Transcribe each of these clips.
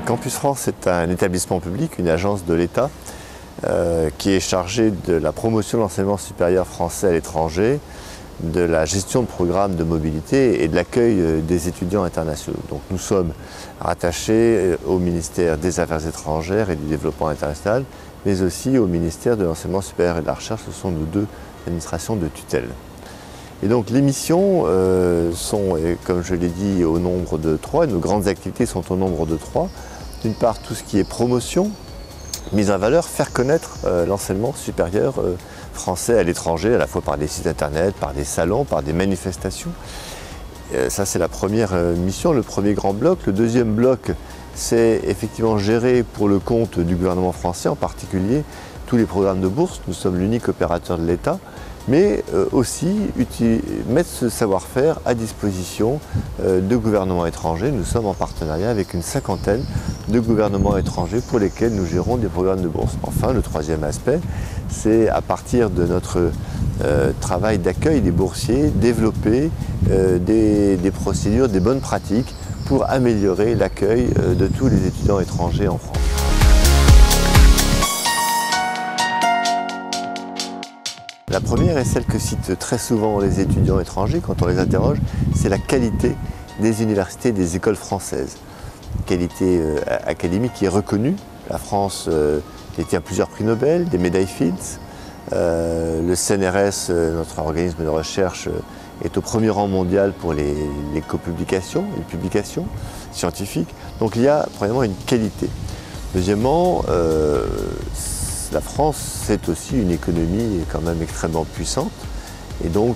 Campus France est un établissement public, une agence de l'État qui est chargée de la promotion de l'enseignement supérieur français à l'étranger, de la gestion de programmes de mobilité et de l'accueil des étudiants internationaux. Donc nous sommes rattachés au ministère des Affaires étrangères et du Développement international, mais aussi au ministère de l'Enseignement supérieur et de la Recherche. Ce sont nos deux administrations de tutelle. Et donc les missions sont, comme je l'ai dit, au nombre de 3. Nos grandes activités sont au nombre de 3. D'une part, tout ce qui est promotion, mise en valeur, faire connaître l'enseignement supérieur français à l'étranger, à la fois par des sites internet, par des salons, par des manifestations. Ça, c'est la première mission, le premier grand bloc. Le deuxième bloc, c'est effectivement gérer pour le compte du gouvernement français, en particulier tous les programmes de bourse. Nous sommes l'unique opérateur de l'État, mais aussi mettre ce savoir-faire à disposition de gouvernements étrangers. Nous sommes en partenariat avec une 50aine de gouvernements étrangers pour lesquels nous gérons des programmes de bourse. Enfin, le troisième aspect, c'est à partir de notre travail d'accueil des boursiers, développer des procédures, des bonnes pratiques pour améliorer l'accueil de tous les étudiants étrangers en France. La première est celle que citent très souvent les étudiants étrangers quand on les interroge, c'est la qualité des universités, des écoles françaises. Qualité académique qui est reconnue. La France détient plusieurs prix Nobel, des médailles Fields. Le CNRS, notre organisme de recherche, est au premier rang mondial pour les copublications, les publications scientifiques. Donc il y a premièrement une qualité. Deuxièmement, la France, c'est aussi une économie quand même extrêmement puissante et donc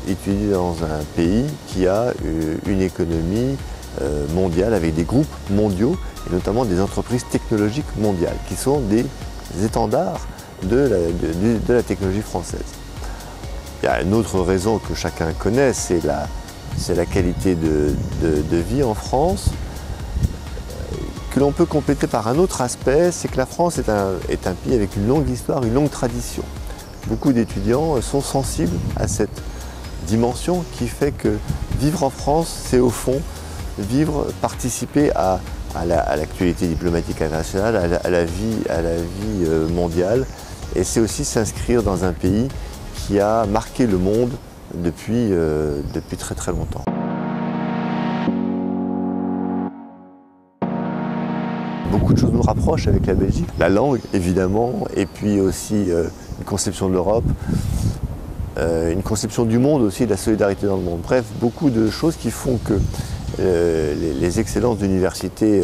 étudier dans un pays qui a une économie mondiale avec des groupes mondiaux et notamment des entreprises technologiques mondiales qui sont des étendards de la technologie française. Il y a une autre raison que chacun connaît, c'est la qualité de vie en France, que l'on peut compléter par un autre aspect, c'est que la France est un pays avec une longue histoire, une longue tradition. Beaucoup d'étudiants sont sensibles à cette dimension qui fait que vivre en France, c'est au fond participer à l'actualité diplomatique internationale, à la vie mondiale, et c'est aussi s'inscrire dans un pays qui a marqué le monde depuis très très longtemps. Beaucoup de choses nous rapprochent avec la Belgique. La langue, évidemment, et puis aussi une conception de l'Europe, une conception du monde aussi, de la solidarité dans le monde. Bref, beaucoup de choses qui font que les excellences d'universités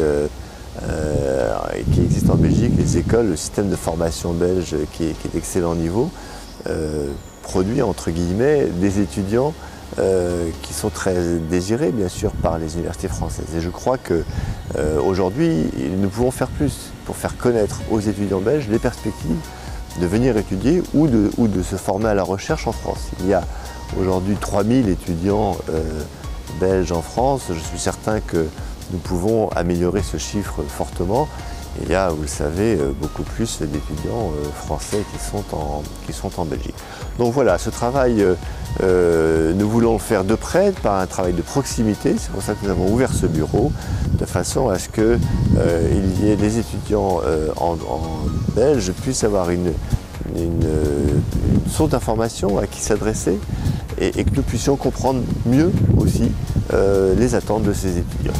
qui existent en Belgique, les écoles, le système de formation belge qui est d'excellent niveau, produit entre guillemets des étudiants qui sont très désirés bien sûr par les universités françaises. Et je crois qu'aujourd'hui, nous pouvons faire plus pour faire connaître aux étudiants belges les perspectives de venir étudier ou de se former à la recherche en France. Il y a aujourd'hui 3000 étudiants belges en France. Je suis certain que nous pouvons améliorer ce chiffre fortement. Il y a, vous le savez, beaucoup plus d'étudiants français qui sont en Belgique. Donc voilà, ce travail, nous voulons le faire de près, par un travail de proximité. C'est pour ça que nous avons ouvert ce bureau, de façon à ce qu'il y ait des étudiants en belge puissent avoir une source d'information à qui s'adresser et que nous puissions comprendre mieux aussi les attentes de ces étudiants.